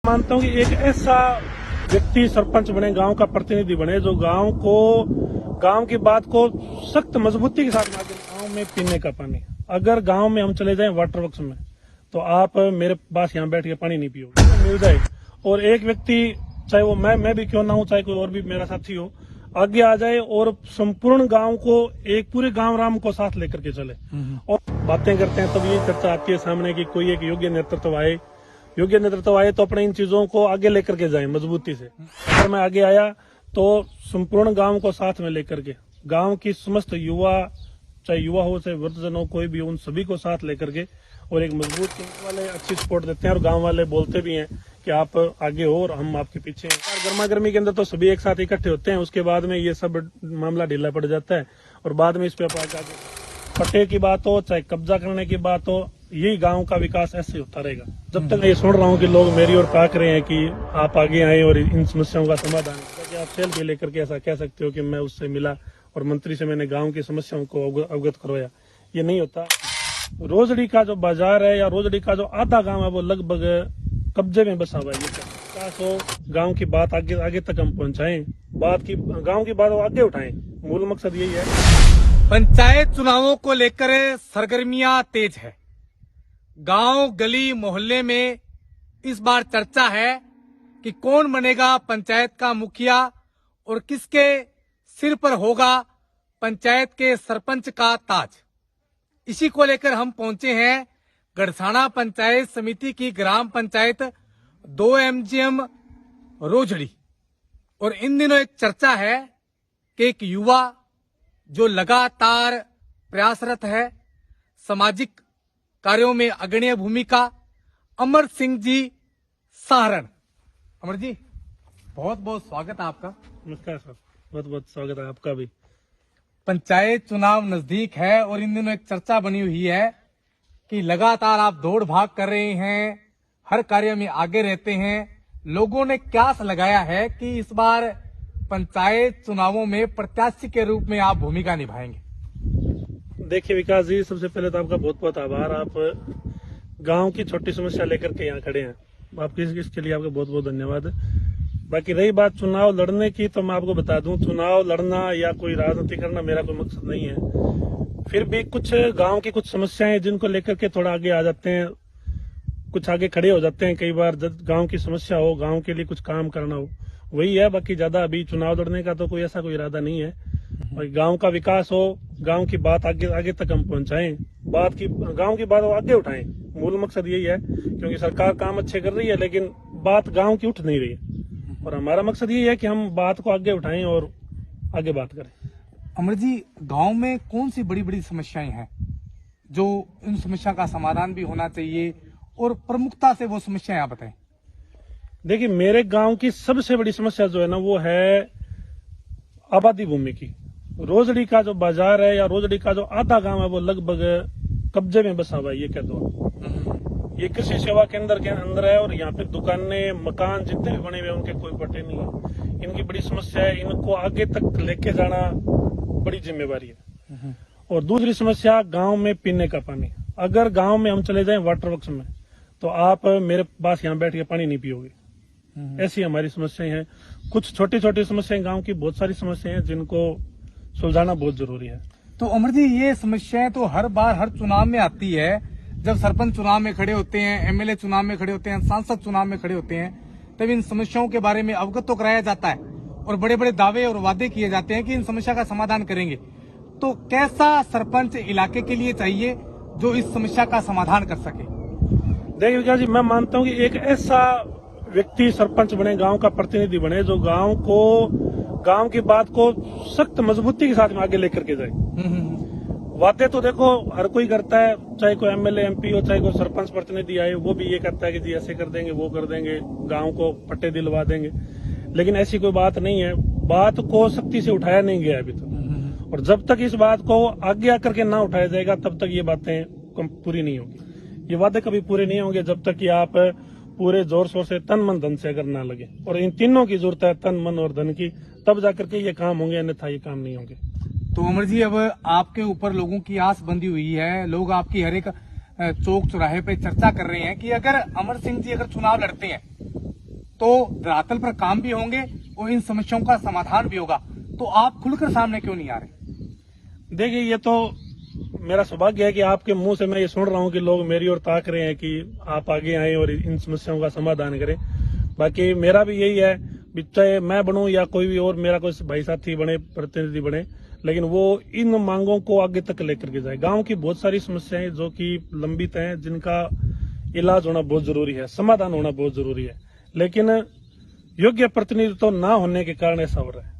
मानता हूँ कि एक ऐसा व्यक्ति सरपंच बने, गांव का प्रतिनिधि बने, जो गांव की बात को सख्त मजबूती के साथ मांगे। गांव में पीने का पानी, अगर गांव में हम चले जाएं वाटर वर्क्स में, तो आप मेरे पास यहाँ बैठ के पानी नहीं पियोगे, मिल जाए। और एक व्यक्ति, चाहे वो मैं भी क्यों ना हूँ, चाहे कोई और भी मेरा साथी हो, आगे आ जाए और संपूर्ण गांव को, एक पूरे गांव राम को साथ लेकर के चले और बातें करते हैं, तब ये चर्चा आती है सामने की कोई एक योग्य नेतृत्व आए तो अपने इन चीजों को आगे लेकर के जाए मजबूती से। अगर मैं आगे आया तो संपूर्ण गांव को साथ में लेकर के, गांव की समस्त युवा, चाहे युवा हो चाहे वृद्धजन हो, कोई भी, उन सभी को साथ लेकर के, और एक मजबूत टीम वाले अच्छी सपोर्ट देते हैं और गांव वाले बोलते भी हैं कि आप आगे हो और हम आपके पीछे हैं। गर्मा गर्मी के अंदर तो सभी एक साथ इकट्ठे होते हैं, उसके बाद में ये सब मामला ढीला पड़ जाता है और बाद में इस पे पट्टे की बात हो चाहे कब्जा करने की बात हो, यही गांव का विकास ऐसे होता रहेगा। जब तक मैं ये सुन रहा हूँ कि लोग मेरी ओर ताक रहे हैं कि आप आगे आए और इन समस्याओं का समाधान, ताकि आप सेल्फी लेकर के ऐसा कह सकते हो कि मैं उससे मिला और मंत्री से मैंने गांव की समस्याओं को अवगत करवाया, ये नहीं होता। रोजड़ी का जो बाजार है या रोजड़ी का जो आधा गांव है वो लगभग कब्जे में बसा हुआ है। विकास हो, गांव की बात आगे तक हम पहुंचाएं, गांव की बात आगे उठाएं, मूल मकसद यही है। पंचायत चुनावों को लेकर सरगर्मियां तेज है। गांव गली मोहल्ले में इस बार चर्चा है कि कौन बनेगा पंचायत का मुखिया और किसके सिर पर होगा पंचायत के सरपंच का ताज। इसी को लेकर हम पहुंचे हैं गड़साना पंचायत समिति की ग्राम पंचायत 2 MGM रोजड़ी, और इन दिनों एक चर्चा है कि एक युवा जो लगातार प्रयासरत है, सामाजिक कार्यों में अग्रणी भूमिका, अमर सिंह जी सहारण। अमर जी, बहुत बहुत स्वागत है आपका। नमस्कार सर, बहुत बहुत स्वागत है आपका भी। पंचायत चुनाव नजदीक है और इन दिनों एक चर्चा बनी हुई है कि लगातार आप दौड़ भाग कर रहे हैं, हर कार्य में आगे रहते हैं। लोगों ने क्यास लगाया है कि इस बार पंचायत चुनावों में प्रत्याशी के रूप में आप भूमिका निभाएंगे। देखिए विकास जी, सबसे पहले तो आपका बहुत बहुत आभार। आप गांव की छोटी समस्या लेकर के यहाँ खड़े हैं, आपके इसके लिए आपका बहुत बहुत धन्यवाद। बाकी रही बात चुनाव लड़ने की, तो मैं आपको बता दूं, चुनाव लड़ना या कोई राजनीति करना मेरा कोई मकसद नहीं है। फिर भी कुछ गांव की कुछ समस्याएं जिनको लेकर के थोड़ा आगे आ जाते हैं, कुछ आगे खड़े हो जाते हैं। कई बार गांव की समस्या हो, गांव के लिए कुछ काम करना हो, वही है। बाकी ज्यादा अभी चुनाव लड़ने का तो कोई ऐसा कोई इरादा नहीं है। और गांव का विकास हो, गांव की बात आगे तक हम पहुंचाएं, गांव की बात आगे उठाएं, मूल मकसद यही है। क्योंकि सरकार काम अच्छे कर रही है लेकिन बात गांव की उठ नहीं रही है, और हमारा मकसद यही है कि हम बात को आगे उठाएं और आगे बात करें। अमर जी, गांव में कौन सी बड़ी बड़ी समस्याएं हैं जो इन समस्या का समाधान भी होना चाहिए, और प्रमुखता से वो समस्याएं आप बताएं। देखिए, मेरे गांव की सबसे बड़ी समस्या जो है ना, वो है आबादी भूमि की। रोजड़ी का जो बाजार है या रोजड़ी का जो आधा गांव है वो लगभग कब्जे में बसा हुआ है, ये कह दो। ये कृषि सेवा केंद्र के अंदर है और यहाँ पे दुकानें, मकान जितने भी बने हुए हैं उनके कोई पट्टे नहीं है। इनकी बड़ी समस्या है, इनको आगे तक लेके जाना बड़ी जिम्मेवारी है। और दूसरी समस्या, गांव में पीने का पानी, अगर गांव में हम चले जाएं वाटर वर्क्स में, तो आप मेरे पास यहाँ बैठ के पानी नहीं पियोगे। ऐसी हमारी समस्याएं हैं। कुछ छोटी छोटी समस्याएं, गांव की बहुत सारी समस्याएं हैं जिनको सुलझाना बहुत जरूरी है। तो अमर जी, ये समस्याएं तो हर बार हर चुनाव में आती है। जब सरपंच चुनाव में खड़े होते हैं, MLA चुनाव में खड़े होते हैं, सांसद चुनाव में खड़े होते हैं, तब इन समस्याओं के बारे में अवगत तो कराया जाता है और बड़े बड़े दावे और वादे किए जाते हैं कि इन समस्या का समाधान करेंगे। तो कैसा सरपंच इलाके के लिए चाहिए जो इस समस्या का समाधान कर सके? देखिए विकास जी, मैं मानता हूँ कि एक ऐसा व्यक्ति सरपंच बने, गांव का प्रतिनिधि बने, जो गांव की बात को सख्त मजबूती के साथ में आगे लेकर के जाए। वादे तो देखो हर कोई करता है, चाहे कोई MLA MP हो, चाहे कोई सरपंच प्रतिनिधि आए, वो भी ये कहता है कि जी ऐसे कर देंगे, वो कर देंगे, गांव को पट्टे दिलवा देंगे। लेकिन ऐसी कोई बात नहीं है, बात को सख्ती से उठाया नहीं गया अभी तक। और जब तक इस बात को आगे आकर के ना उठाया जाएगा तब तक ये बातें पूरी नहीं होगी। ये वादे कभी पूरे नहीं होंगे जब तक कि आप पूरे जोर शोर से तन मन धन से अगर ना लगे। और इन तीनों की जरूरत है, तन मन और धन की, तब जाकर के ये काम होंगे, अन्यथा ये काम नहीं होंगे। तो अमर जी, अब आपके ऊपर लोगों की आस बंधी हुई है। लोग आपकी हर एक चौक चौराहे पे चर्चा कर रहे हैं कि अगर अमर सिंह जी अगर चुनाव लड़ते हैं तो धरातल पर काम भी होंगे और इन समस्याओं का समाधान भी होगा। तो आप खुलकर सामने क्यों नहीं आ रहे? देखिए, ये तो मेरा सौभाग्य है कि आपके मुंह से मैं ये सुन रहा हूँ कि लोग मेरी ओर ताक रहे हैं कि आप आगे आए और इन समस्याओं का समाधान करें। बाकी मेरा भी यही है, चाहे मैं बनूं या कोई भी और मेरा कोई भाई साथी बने, प्रतिनिधि बने, लेकिन वो इन मांगों को आगे तक लेकर के जाए। गांव की बहुत सारी समस्याएं जो कि लंबित हैं, जिनका इलाज होना बहुत जरूरी है, समाधान होना बहुत जरूरी है, लेकिन योग्य प्रतिनिधित्व ना होने के कारण ऐसा हो रहा है।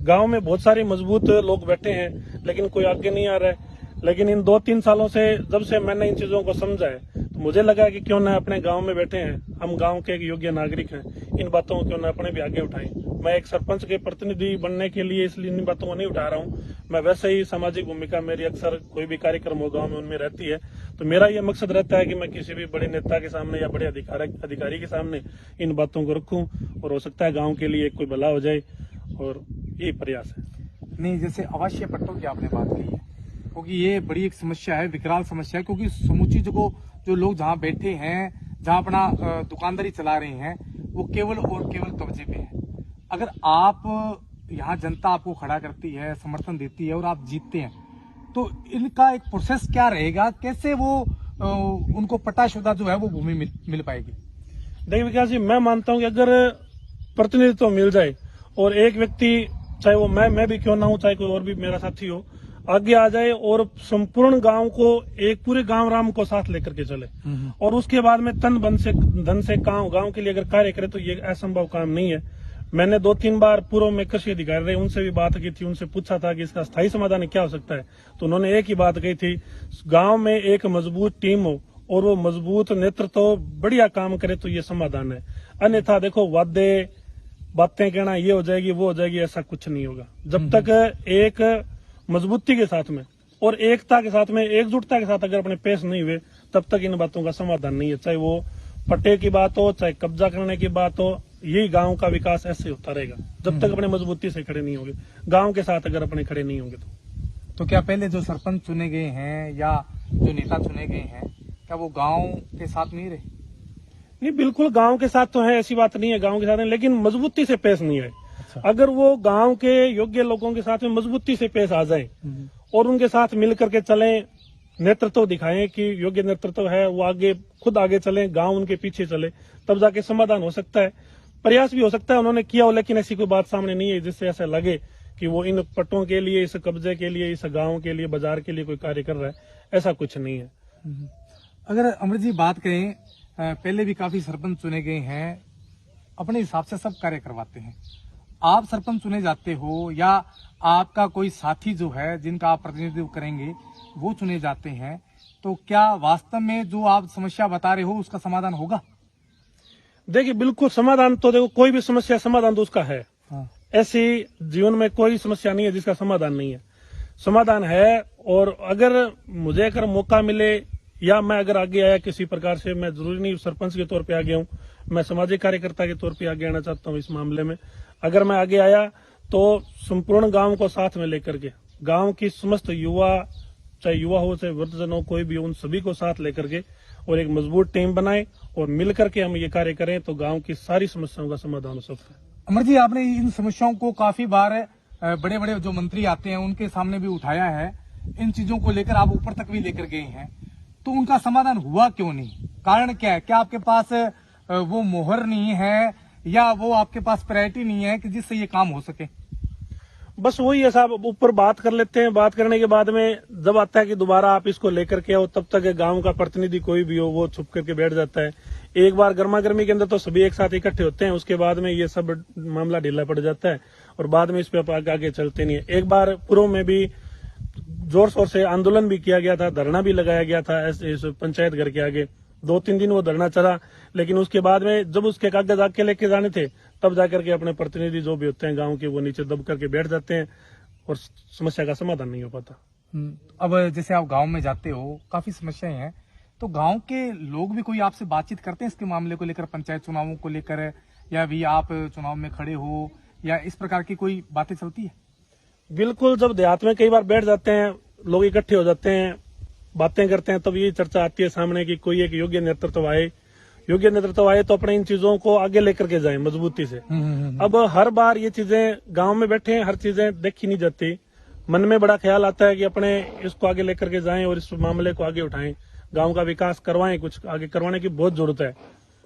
गांव में बहुत सारे मजबूत लोग बैठे हैं, लेकिन कोई आगे नहीं आ रहा है। लेकिन इन 2-3 सालों से जब से मैंने इन चीजों को समझा है, तो मुझे लगा कि क्यों ना अपने गांव में बैठे हैं, हम गांव के एक योग्य नागरिक हैं, इन बातों को क्यों ना अपने भी आगे उठाएं। मैं एक सरपंच के प्रतिनिधि बनने के लिए इसलिए इन बातों को नहीं उठा रहा हूं। मैं वैसे ही सामाजिक भूमिका मेरी अक्सर कोई भी कार्यक्रम हो गाँव में उनमें रहती है, तो मेरा यह मकसद रहता है कि मैं किसी भी बड़े नेता के सामने या बड़े अधिकारी के सामने इन बातों को रखूं, और हो सकता है गाँव के लिए कोई भला हो जाए, और यही प्रयास है। नहीं, जैसे आवासीय पट्टों की आपने बात की है, क्योंकि ये बड़ी एक समस्या है, विकराल समस्या है, क्योंकि समूची जगह जो लोग जहाँ बैठे हैं, जहाँ अपना दुकानदारी चला रहे हैं, वो केवल और केवल कब्जे पे है। अगर आप यहाँ जनता आपको खड़ा करती है, समर्थन देती है और आप जीतते हैं, तो इनका एक प्रोसेस क्या रहेगा? कैसे वो उनको पट्टाशुदा जो है वो भूमि मिल पाएगी? देखिए विकास जी, मैं मानता हूँ कि अगर प्रतिनिधित्व मिल जाए और एक व्यक्ति, चाहे वो मैं भी क्यों ना हूं, चाहे कोई और भी मेरा साथी हो, आगे आ जाए और संपूर्ण गांव को, एक पूरे गांव राम को साथ लेकर के चले, और उसके बाद में तन धन से गांव के लिए अगर कार्य करे, तो ये असंभव काम नहीं है। मैंने 2-3 बार पूर्व में कृषि अधिकारी रहे, उनसे भी बात की थी, उनसे पूछा था कि इसका स्थायी समाधान क्या हो सकता है, तो उन्होंने एक ही बात कही थी, गांव में एक मजबूत टीम हो और वो मजबूत नेतृत्व बढ़िया काम करे तो ये समाधान है। अन्यथा देखो, वादे बातें कहना ये हो जाएगी वो हो जाएगी, ऐसा कुछ नहीं होगा। जब तक एक मजबूती के साथ में और एकता के साथ में, एकजुटता के साथ अगर अपने पेश नहीं हुए, तब तक इन बातों का समाधान नहीं है। चाहे वो पट्टे की बात हो, चाहे कब्जा करने की बात हो, यही गांव का विकास ऐसे होता रहेगा जब तक अपने मजबूती से खड़े नहीं होंगे, गांव के साथ अगर अपने खड़े नहीं होंगे। तो क्या पहले जो सरपंच चुने गए हैं या जो नेता चुने गए हैं, क्या वो गांव के साथ नहीं रहे? नहीं, बिल्कुल गांव के साथ तो है, ऐसी बात नहीं है, गांव के साथ है, लेकिन मजबूती से पेश नहीं है। अच्छा। अगर वो गांव के योग्य लोगों के साथ में मजबूती से पेश आ जाए और उनके साथ मिल करके चलें, नेतृत्व दिखाएं कि योग्य नेतृत्व है, वो आगे खुद आगे चलें, गांव उनके पीछे चले, तब जाके समाधान हो सकता है। प्रयास भी हो सकता है उन्होंने किया हो, लेकिन ऐसी कोई बात सामने नहीं है जिससे ऐसा लगे कि वो इन पट्टों के लिए, इस कब्जे के लिए, इस गाँव के लिए, बाजार के लिए कोई कार्य कर रहा है, ऐसा कुछ नहीं है। अगर अमृत जी बात करें, पहले भी काफी सरपंच चुने गए हैं, अपने हिसाब से सब कार्य करवाते हैं। आप सरपंच चुने जाते हो या आपका कोई साथी जो है जिनका आप प्रतिनिधित्व करेंगे वो चुने जाते हैं, तो क्या वास्तव में जो आप समस्या बता रहे हो उसका समाधान होगा? देखिए, बिल्कुल समाधान तो, देखो कोई भी समस्या समाधान तो उसका है। हाँ। ऐसी जीवन में कोई समस्या नहीं है जिसका समाधान नहीं है, समाधान है। और अगर मुझे अगर मौका मिले या मैं अगर आगे आया किसी प्रकार से, मैं जरूरी नहीं सरपंच के तौर पे आगे हूं, मैं सामाजिक कार्यकर्ता के तौर पे आगे आना चाहता हूं इस मामले में। अगर मैं आगे आया तो संपूर्ण गांव को साथ में लेकर के, गांव की समस्त युवा, चाहे युवा हो चाहे वृद्धजन हो, कोई भी हो, उन सभी को साथ लेकर के और एक मजबूत टीम बनाए और मिलकर के हम ये कार्य करें, तो गांव की सारी समस्याओं का समाधान हो सकता है। अमर जी, आपने इन समस्याओं को काफी बार बड़े बड़े जो मंत्री आते हैं उनके सामने भी उठाया है, इन चीजों को लेकर आप ऊपर तक भी लेकर गए हैं, तो उनका समाधान हुआ क्यों नहीं? कारण क्या है? क्या आपके पास वो मोहर नहीं है या वो आपके पास प्रायोरिटी नहीं है कि जिससे ये काम हो सके? बस वही है साहब, ऊपर बात कर लेते हैं, बात करने के बाद में जब आता है कि दोबारा आप इसको लेकर के आओ, तब तक गांव का प्रतिनिधि कोई भी हो वो छुप करके बैठ जाता है। एक बार गर्मा गर्मी के अंदर तो सभी एक साथ इकट्ठे होते हैं, उसके बाद में ये सब मामला ढीला पड़ जाता है और बाद में इस पे आगे चलते नहीं है। एक बार पूर्व में भी जोर शोर से आंदोलन भी किया गया था, धरना भी लगाया गया था इस पंचायत घर के आगे, 2-3 दिन वो धरना चला, लेकिन उसके बाद में जब उसके कागज आके लेके जाने थे, तब जाकर के अपने प्रतिनिधि जो भी होते हैं गांव के, वो नीचे दब करके बैठ जाते हैं और समस्या का समाधान नहीं हो पाता। अब जैसे आप गांव में जाते हो, काफी समस्याएं हैं, तो गांव के लोग भी कोई आपसे बातचीत करते हैं इसके मामले को लेकर, पंचायत चुनावों को लेकर, या भी आप चुनाव में खड़े हो, या इस प्रकार की कोई बातें चलती है? बिल्कुल, जब देहात में कई बार बैठ जाते हैं, लोग इकट्ठे हो जाते हैं, बातें करते हैं, तब ये चर्चा आती है सामने कि कोई एक योग्य नेतृत्व आए, योग्य नेतृत्व आए तो अपने इन चीजों को आगे लेकर के जाएं मजबूती से। अब हर बार ये चीजें गांव में बैठे हैं, हर चीजें देखी नहीं जाती। मन में बड़ा ख्याल आता है कि अपने इसको आगे लेकर के जाएं और इस मामले को आगे उठाएं, गांव का विकास करवाएं। कुछ आगे करवाने की बहुत जरूरत है।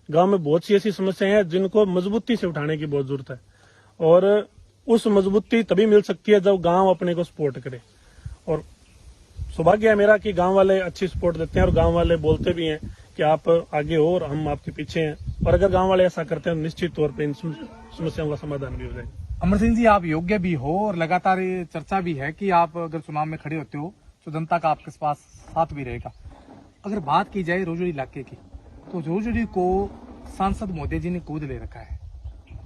गांव में बहुत सी ऐसी समस्याएं हैं जिनको मजबूती से उठाने की बहुत जरूरत है, और उस मजबूती तभी मिल सकती है जब गांव अपने को सपोर्ट करे। और सौभाग्य है मेरा कि गांव वाले अच्छी सपोर्ट देते हैं और गांव वाले बोलते भी हैं कि आप आगे हो और हम आपके पीछे हैं। और अगर गांव वाले ऐसा करते हैं निश्चित तौर पर इन समस्याओं का समाधान भी हो जाएगा। अमर सिंह जी, आप योग्य भी हो और लगातार ये चर्चा भी है कि आप अगर चुनाव में खड़े होते हो तो जनता का आपके पास साथ भी रहेगा। अगर बात की जाए रोजड़ी इलाके की, तो रोजड़ी को सांसद मोदी जी ने गोद ले रखा है,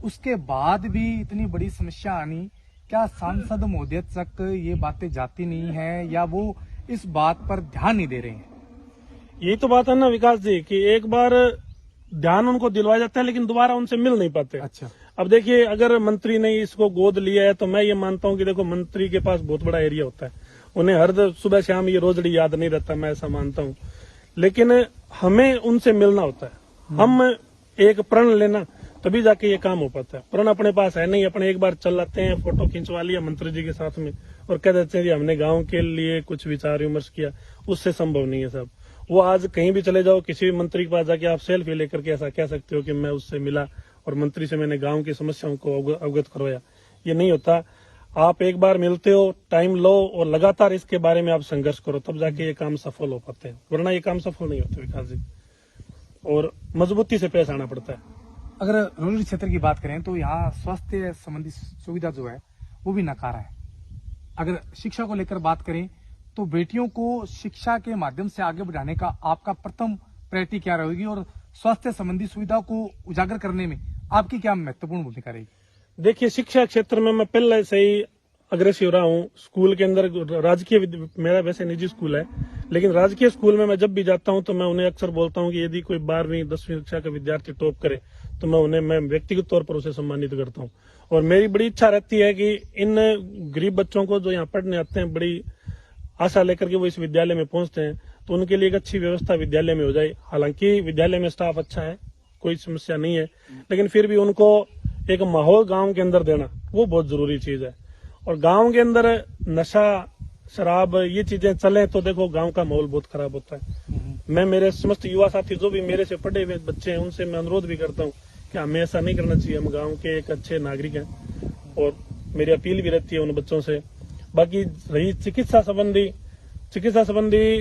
उसके बाद भी इतनी बड़ी समस्या आनी, क्या सांसद मोदी तक ये बातें जाती नहीं है या वो इस बात पर ध्यान नहीं दे रहे हैं? यही तो बात है ना विकास जी, कि एक बार ध्यान उनको दिलवाया जाता है लेकिन दोबारा उनसे मिल नहीं पाते। अच्छा, अब देखिए, अगर मंत्री ने इसको गोद लिया है तो मैं ये मानता हूँ कि देखो, मंत्री के पास बहुत बड़ा एरिया होता है, उन्हें हर सुबह शाम ये रोजड़ी याद नहीं रहता, मैं ऐसा मानता हूँ। लेकिन हमें उनसे मिलना होता है, हम एक प्रण लेना तभी जाके ये काम हो पाता है। प्रण अपने पास है नहीं, अपने एक बार चल आते हैं, फोटो खिंचवा लिया मंत्री जी के साथ में और कह देते हैं कि हमने गांव के लिए कुछ विचार विमर्श किया, उससे संभव नहीं है साहब। वो आज कहीं भी चले जाओ, किसी भी मंत्री के पास जाके आप सेल्फी लेकर के ऐसा कह सकते हो कि मैं उससे मिला और मंत्री से मैंने गांव की समस्याओं को अवगत करवाया, ये नहीं होता। आप एक बार मिलते हो, टाइम लो और लगातार इसके बारे में आप संघर्ष करो, तब जाके ये काम सफल हो पाते हैं, वरना ये काम सफल नहीं होते विकास जी। और मजबूती से पेश आना पड़ता है। अगर रोजड़ी क्षेत्र की बात करें तो यहाँ स्वास्थ्य संबंधी सुविधा जो है वो भी नकारा है। अगर शिक्षा को लेकर बात करें तो बेटियों को शिक्षा के माध्यम से आगे बढ़ाने का आपका प्रथम प्रायोरिटी क्या रहेगी और स्वास्थ्य संबंधी सुविधा को उजागर करने में आपकी क्या महत्वपूर्ण भूमिका रहेगी? देखिए, शिक्षा क्षेत्र में मैं पहले से ही अग्रेसिव रहा हूँ। स्कूल के अंदर राजकीय, मेरा वैसे निजी स्कूल है, लेकिन राजकीय स्कूल में मैं जब भी जाता हूँ तो मैं उन्हें अक्सर बोलता हूँ कि यदि कोई 12वीं 10वीं कक्षा का विद्यार्थी टॉप करे तो मैं व्यक्तिगत तौर पर उसे सम्मानित करता हूँ। और मेरी बड़ी इच्छा रहती है कि इन गरीब बच्चों को जो यहाँ पढ़ने आते हैं, बड़ी आशा लेकर के वो इस विद्यालय में पहुंचते हैं, तो उनके लिए एक अच्छी व्यवस्था विद्यालय में हो जाए। हालांकि विद्यालय में स्टाफ अच्छा है, कोई समस्या नहीं है, लेकिन फिर भी उनको एक माहौल गांव के अंदर देना वो बहुत जरूरी चीज है। और गांव के अंदर नशा, शराब, ये चीजें चले तो देखो गांव का माहौल बहुत खराब होता है। मैं मेरे समस्त युवा साथी जो भी मेरे से पढ़े हुए बच्चे हैं उनसे मैं अनुरोध भी करता हूँ कि हमें ऐसा नहीं करना चाहिए। हम गाँव के एक अच्छे नागरिक हैं और मेरी अपील भी रहती है उन बच्चों से। बाकी रही चिकित्सा संबंधी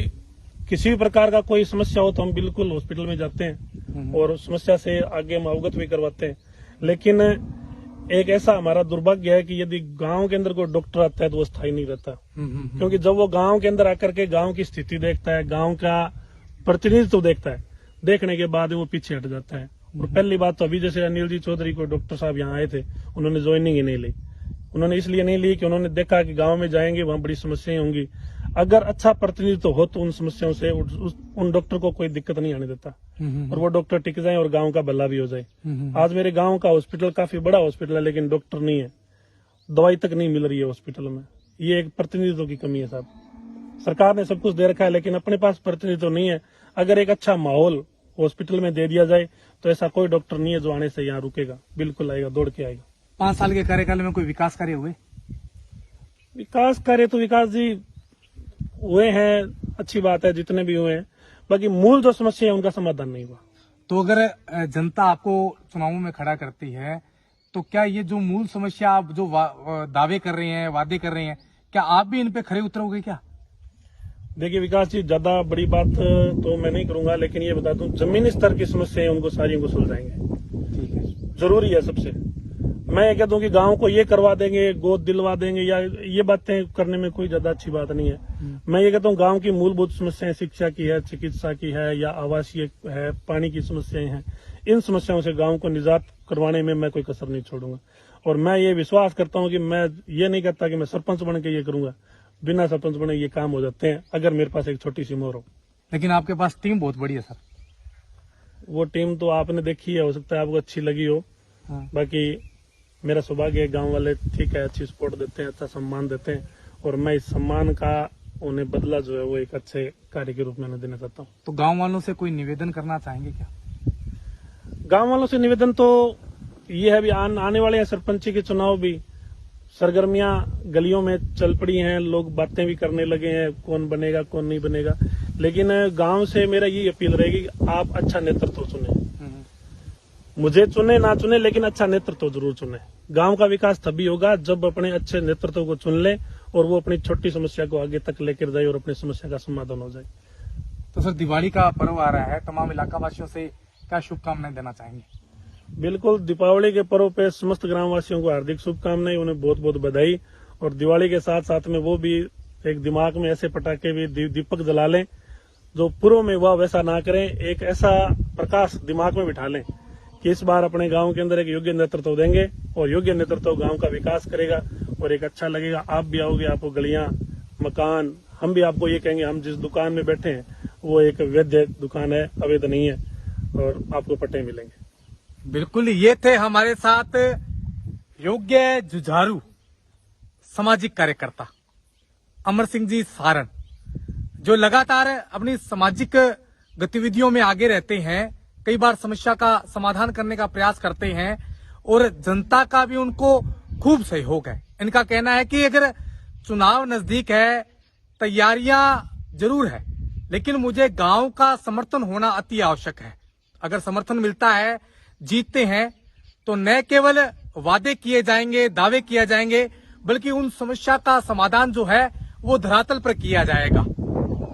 किसी भी प्रकार का कोई समस्या हो तो हम बिल्कुल हॉस्पिटल में जाते हैं और समस्या से आगे हम अवगत भी करवाते हैं। लेकिन एक ऐसा हमारा दुर्भाग्य है कि यदि गांव के अंदर कोई डॉक्टर आता है तो वो स्थायी नहीं रहता, क्योंकि जब वो गांव के अंदर आकर के गांव की स्थिति देखता है, गांव का प्रतिनिधित्व देखता है, देखने के बाद वो पीछे हट जाता है। और पहली बात तो अभी जैसे अनिल जी चौधरी को डॉक्टर साहब यहाँ आए थे, उन्होंने ज्वाइनिंग ही नहीं ली। उन्होंने इसलिए नहीं ली कि उन्होंने देखा कि गांव में जाएंगे वहां बड़ी समस्याएं होंगी। अगर अच्छा प्रतिनिधित्व हो तो उन समस्याओं से उन डॉक्टर को कोई दिक्कत नहीं आने देता और वो डॉक्टर टिक जाए और गांव का भला भी हो जाए। आज मेरे गांव का हॉस्पिटल काफी बड़ा हॉस्पिटल है, लेकिन डॉक्टर नहीं है, दवाई तक नहीं मिल रही है हॉस्पिटल में। ये एक प्रतिनिधित्व की कमी है साहब। सरकार ने सब कुछ दे रखा है लेकिन अपने पास प्रतिनिधित्व नहीं है। अगर एक अच्छा माहौल हॉस्पिटल में दे दिया जाए तो ऐसा कोई डॉक्टर नहीं है जो आने से यहाँ रुकेगा, बिल्कुल आएगा, दौड़ के आएगा। 5 साल के कार्यकाल में कोई विकास कार्य हुए? विकास कार्य तो विकास जी हुए हैं, अच्छी बात है, जितने भी हुए हैं, बाकी मूल जो समस्या है उनका समाधान नहीं हुआ। तो अगर जनता आपको चुनावों में खड़ा करती है तो क्या ये जो मूल समस्या आप जो दावे कर रहे हैं, वादे कर रहे हैं, क्या आप भी इन पे खरे उतरोगे क्या? देखिए विकास जी, ज्यादा बड़ी बात तो मैं नहीं करूंगा, लेकिन ये बता दूं, जमीनी स्तर की समस्याएं उनको सारी को सुलझाएंगे। ठीक है, जरूरी है सबसे। मैं ये कहता हूँ कि गांव को ये करवा देंगे, गोद दिलवा देंगे, या ये बातें करने में कोई ज्यादा अच्छी बात नहीं है। मैं ये कहता हूँ गांव की मूलभूत समस्याएं शिक्षा की है, चिकित्सा की है, या आवासीय है, पानी की समस्याएं हैं, इन समस्याओं से गांव को निजात करवाने में मैं कोई कसर नहीं छोड़ूंगा। और मैं ये विश्वास करता हूँ कि मैं ये नहीं कहता कि मैं सरपंच बन के ये करूंगा, बिना सरपंच बने ये काम हो जाते हैं अगर मेरे पास एक छोटी सी मोहर हो। लेकिन आपके पास टीम बहुत बड़ी है सर। वो टीम तो आपने देखी है, हो सकता है आपको अच्छी लगी हो। बाकी मेरा सौभाग्य है, गांव वाले ठीक है, अच्छी सपोर्ट देते हैं, अच्छा सम्मान देते हैं, और मैं इस सम्मान का उन्हें बदला जो है वो एक अच्छे कार्य के रूप में देना चाहता हूँ। तो गांव वालों से कोई निवेदन करना चाहेंगे क्या? गांव वालों से निवेदन तो ये है, भी आने वाले हैं सरपंची के चुनाव भी, सरगर्मियां गलियों में चल पड़ी हैं, लोग बातें भी करने लगे हैं कौन बनेगा कौन नहीं बनेगा। लेकिन गांव से मेरा ये अपील रहेगी कि आप अच्छा नेतृत्व चुने, मुझे चुने ना चुने लेकिन अच्छा नेतृत्व जरूर चुने। गांव का विकास तभी होगा जब अपने अच्छे नेतृत्व को चुन ले और वो अपनी छोटी समस्या को आगे तक लेकर जाए और अपनी समस्या का समाधान हो जाए। तो सर, दिवाली का पर्व आ रहा है, तमाम इलाका वासियों से क्या शुभकामनाएं देना चाहेंगे? बिल्कुल, दीपावली के पर्व पे समस्त ग्रामवासियों को हार्दिक शुभकामनाएं, उन्हें बहुत बहुत बधाई। और दिवाली के साथ साथ में वो भी एक दिमाग में ऐसे पटाखे भी दीपक जला लें जो पूर्व में हुआ वैसा ना करें, एक ऐसा प्रकाश दिमाग में बिठा लें कि इस बार अपने गांव के अंदर एक योग्य नेतृत्व देंगे और योग्य नेतृत्व गांव का विकास करेगा और एक अच्छा लगेगा। आप भी आओगे, आपको गलियां, मकान, हम भी आपको ये कहेंगे, हम जिस दुकान में बैठे हैं वो एक वैध दुकान है, अवैध नहीं है, और आपको पट्टे मिलेंगे। बिल्कुल, ये थे हमारे साथ योग्य जुझारू सामाजिक कार्यकर्ता अमर सिंह जी सारण, जो लगातार अपनी सामाजिक गतिविधियों में आगे रहते हैं, कई बार समस्या का समाधान करने का प्रयास करते हैं और जनता का भी उनको खूब सहयोग है। इनका कहना है कि अगर चुनाव नजदीक है, तैयारियां जरूर है, लेकिन मुझे गांव का समर्थन होना अति आवश्यक है। अगर समर्थन मिलता है, जीतते हैं, तो न केवल वादे किए जाएंगे, दावे किए जाएंगे, बल्कि उन समस्या का समाधान जो है वो धरातल पर किया जाएगा।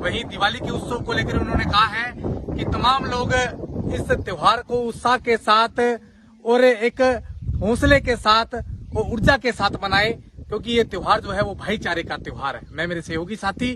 वहीं दिवाली के उत्सव को लेकर उन्होंने कहा है कि तमाम लोग इस त्योहार को उत्साह के साथ और एक हौसले के साथ और ऊर्जा के साथ मनाएं, क्योंकि ये त्योहार जो है वो भाईचारे का त्योहार है। मैं, मेरे सहयोगी साथी